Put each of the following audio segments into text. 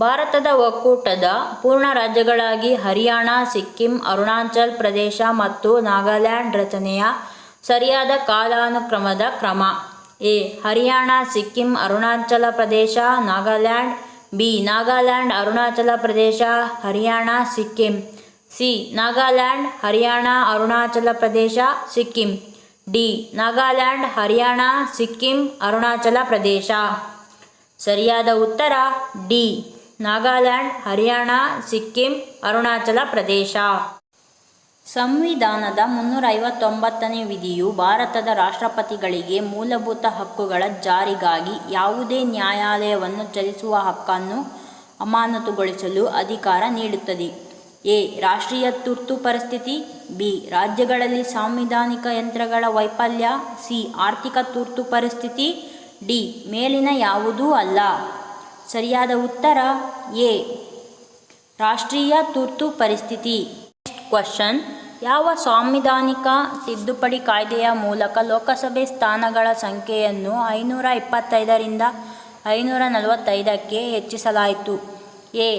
ಭಾರತದ ಒಕ್ಕೂಟದ ಪೂರ್ಣ ರಾಜ್ಯಗಳಾಗಿ ಹರಿಯಾಣ, ಸಿಕ್ಕಿಂ, ಅರುಣಾಚಲ ಪ್ರದೇಶ ಮತ್ತು ನಾಗಾಲ್ಯಾಂಡ್ ರಚನೆಯ ಸರಿಯಾದ ಕಾಲಾನುಕ್ರಮದ ಕ್ರಮ. A. Haryana, Sikkim, Arunachal Pradesh, Nagaland. B. Nagaland, Arunachal Pradesh, Haryana, Sikkim. C. Nagaland, Haryana, Arunachal Pradesh, Sikkim. D. Nagaland, Haryana, Sikkim, Arunachal Pradesh. ಸರಿಯಾದ ಉತ್ತರ ಡಿ. ನಾಗಾಲ್ಯಾಂಡ್, ಹರಿಯಾಣ, ಸಿಕ್ಕಿಂ, ಅರುಣಾಚಲ ಪ್ರದೇಶ. ಸಂವಿಧಾನದ 359ನೇ ವಿಧಿಯು ಭಾರತದ ರಾಷ್ಟ್ರಪತಿಗಳಿಗೆ ಮೂಲಭೂತ ಹಕ್ಕುಗಳ ಜಾರಿಗಾಗಿ ಯಾವುದೇ ನ್ಯಾಯಾಲಯವನ್ನು ಚಲಿಸುವ ಹಕ್ಕನ್ನು ಅಮಾನತುಗೊಳಿಸಲು ಅಧಿಕಾರ ನೀಡುತ್ತದೆ. ಎ. ರಾಷ್ಟ್ರೀಯ ತುರ್ತು ಪರಿಸ್ಥಿತಿ. ಬಿ. ರಾಜ್ಯಗಳಲ್ಲಿ ಸಾಂವಿಧಾನಿಕ ಯಂತ್ರಗಳ ವೈಫಲ್ಯ. ಸಿ. ಆರ್ಥಿಕ ತುರ್ತು ಪರಿಸ್ಥಿತಿ. ಡಿ. ಮೇಲಿನ ಯಾವುದೂ ಅಲ್ಲ. ಸರಿಯಾದ ಉತ್ತರ ಎ. ರಾಷ್ಟ್ರೀಯ ತುರ್ತು ಪರಿಸ್ಥಿತಿ. Next question. ಯಾವ ಸಾಂವಿಧಾನಿಕ ತಿದ್ದುಪಡಿ ಕಾಯ್ದೆಯ ಮೂಲಕ ಲೋಕಸಭೆ ಸ್ಥಾನಗಳ ಸಂಖ್ಯೆಯನ್ನು 525ರಿಂದ 545ಕ್ಕೆ ಹೆಚ್ಚಿಸಲಾಯಿತು? ಎ.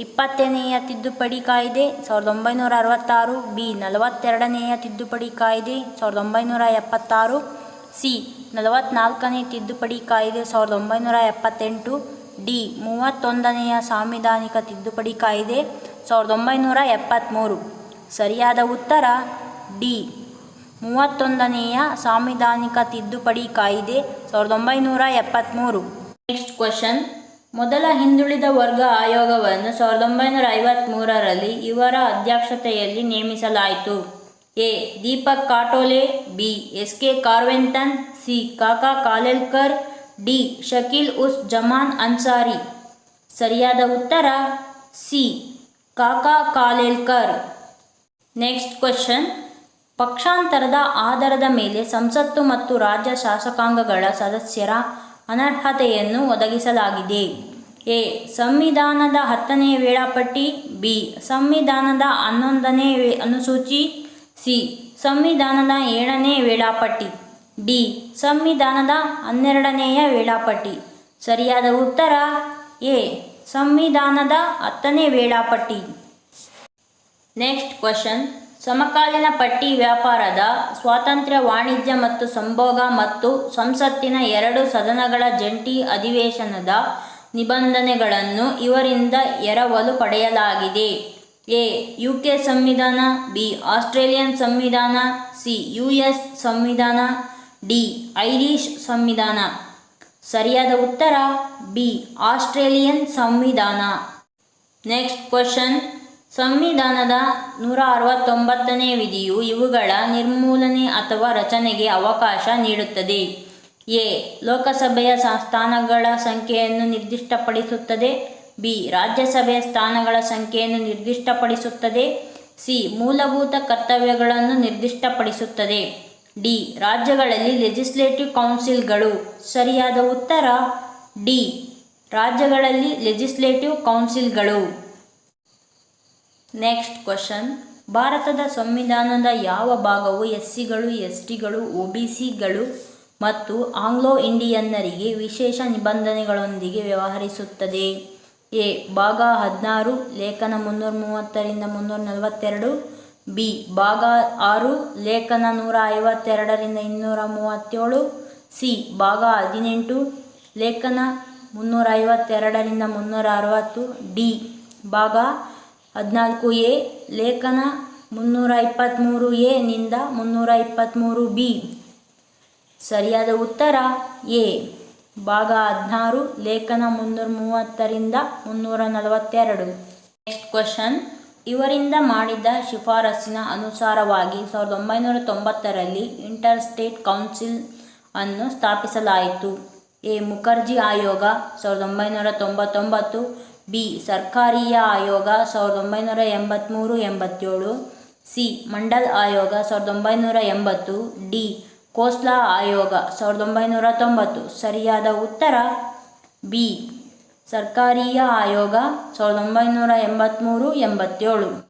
20ನೇಯ ತಿದ್ದುಪಡಿ ಕಾಯ್ದೆ 1966. ಬಿ. 42ನೇಯ ತಿದ್ದುಪಡಿ ಕಾಯ್ದೆ 1976. ಸಿ. 44ನೇ ತಿದ್ದುಪಡಿ ಕಾಯ್ದೆ 1978. ಡಿ. 31ನೇಯ ಸಾಂವಿಧಾನಿಕ ತಿದ್ದುಪಡಿ ಕಾಯ್ದೆ 1973. ಸರಿಯಾದ ಉತ್ತರ ಡಿ. 31ನೇಯ ಸಾಂವಿಧಾನಿಕ ತಿದ್ದುಪಡಿ ಕಾಯ್ದೆ 1973. Next question. ಮೊದಲ ಹಿಂದುಳಿದ ವರ್ಗ ಆಯೋಗವನ್ನು 1953ರಲ್ಲಿ ಇವರ ಅಧ್ಯಕ್ಷತೆಯಲ್ಲಿ ನೇಮಿಸಲಾಯಿತು? A. Deepak Katole. B. S. K. Karventhan. C. Kaka Kalelkar. D. Shakeel uz Zaman Ansari. ಸರಿಯಾದ ಉತ್ತರ C. Kaka Kalelkar. Next question. ಪಕ್ಷಾಂತರದ ಆಧಾರದ ಮೇಲೆ ಸಂಸತ್ತು ಮತ್ತು ರಾಜ್ಯ ಶಾಸಕಾಂಗಗಳ ಸದಸ್ಯರ ಅನರ್ಹತೆಯನ್ನು ಒದಗಿಸಲಾಗಿದೆ? ಎ. ಸಂವಿಧಾನದ 10ನೇ ವೇಳಾಪಟ್ಟಿ. ಬಿ. ಸಂವಿಧಾನದ 11ನೇ ಅನುಸೂಚಿ. ಸಿ. ಸಂವಿಧಾನದ 7ನೇ ವೇಳಾಪಟ್ಟಿ. ಡಿ. ಸಂವಿಧಾನದ 12ನೇಯ ವೇಳಾಪಟ್ಟಿ. ಸರಿಯಾದ ಉತ್ತರ ಎ. ಸಂವಿಧಾನದ 10ನೇ ವೇಳಾಪಟ್ಟಿ. Next question. ಸಮಕಾಲೀನ ಪಟ್ಟಿ ವ್ಯಾಪಾರದ ಸ್ವಾತಂತ್ರ್ಯ, ವಾಣಿಜ್ಯ ಮತ್ತು ಸಂಭೋಗ ಮತ್ತು ಸಂಸತ್ತಿನ 2 ಸದನಗಳ ಜಂಟಿ ಅಧಿವೇಶನದ ನಿಬಂಧನೆಗಳನ್ನು ಇವರಿಂದ ಎರವಲು ಪಡೆಯಲಾಗಿದೆ? ಎ. ಯುಕೆ ಸಂವಿಧಾನ. ಬಿ. ಆಸ್ಟ್ರೇಲಿಯನ್ ಸಂವಿಧಾನ. ಸಿ. US ಸಂವಿಧಾನ. ಡಿ. ಐರಿಷ್ ಸಂವಿಧಾನ. ಸರಿಯಾದ ಉತ್ತರ ಬಿ. ಆಸ್ಟ್ರೇಲಿಯನ್ ಸಂವಿಧಾನ. Next question. ಸಂವಿಧಾನದ 169ನೇ ವಿಧಿಯು ಇವುಗಳ ನಿರ್ಮೂಲನೆ ಅಥವಾ ರಚನೆಗೆ ಅವಕಾಶ ನೀಡುತ್ತದೆ? ಎ. ಲೋಕಸಭೆಯ ಸ್ಥಾನಗಳ ಸಂಖ್ಯೆಯನ್ನು ನಿರ್ದಿಷ್ಟಪಡಿಸುತ್ತದೆ. ಬಿ. ರಾಜ್ಯಸಭೆಯ ಸ್ಥಾನಗಳ ಸಂಖ್ಯೆಯನ್ನು ನಿರ್ದಿಷ್ಟಪಡಿಸುತ್ತದೆ. ಸಿ. ಮೂಲಭೂತ ಕರ್ತವ್ಯಗಳನ್ನು ನಿರ್ದಿಷ್ಟಪಡಿಸುತ್ತದೆ. ಡಿ. ರಾಜ್ಯಗಳಲ್ಲಿ ಲೆಜಿಸ್ಲೇಟಿವ್ ಕೌನ್ಸಿಲ್ಗಳು. ಸರಿಯಾದ ಉತ್ತರ ಡಿ. ರಾಜ್ಯಗಳಲ್ಲಿ ಲೆಜಿಸ್ಲೇಟಿವ್ ಕೌನ್ಸಿಲ್ಗಳು. Next question. ಭಾರತದ ಸಂವಿಧಾನದ ಯಾವ ಭಾಗವು ಎಸ್ಸಿಗಳು, ಎಸ್ಟಿಗಳು, OBCಗಳು ಮತ್ತು ಆಂಗ್ಲೋ ಇಂಡಿಯನ್ನರಿಗೆ ವಿಶೇಷ ನಿಬಂಧನೆಗಳೊಂದಿಗೆ ವ್ಯವಹರಿಸುತ್ತದೆ? ಎ. ಭಾಗ 16 ಲೇಖನ 330ರಿಂದ 342. ಬಿ. ಭಾಗ 6 ಲೇಖನ 152ರಿಂದ 237. ಸಿ. ಭಾಗ 18 ಲೇಖನ 352ರಿಂದ 360. ಡಿ. ಭಾಗ 14A ಲೇಖನ 323A ನಿಂದ 323B. ಸರಿಯಾದ ಉತ್ತರ ಎ. ಭಾಗ 16 ಲೇಖನ 330ರಿಂದ 342. Next question. ಇವರಿಂದ ಮಾಡಿದ ಶಿಫಾರಸ್ಸಿನ ಅನುಸಾರವಾಗಿ 1990ರಲ್ಲಿ ಇಂಟರ್ ಸ್ಟೇಟ್ ಕೌನ್ಸಿಲ್ ಅನ್ನು ಸ್ಥಾಪಿಸಲಾಯಿತು? ಎ. ಮುಖರ್ಜಿ ಆಯೋಗ 1999. ಬಿ. ಸರ್ಕಾರಿಯ ಆಯೋಗ 1983-87. ಸಿ. ಮಂಡಲ್ ಆಯೋಗ 1980. ಡಿ. ಖೋಸ್ಲಾ ಆಯೋಗ 1990. ಸರಿಯಾದ ಉತ್ತರ ಬಿ. ಸರ್ಕಾರಿಯ ಆಯೋಗ 1983-87.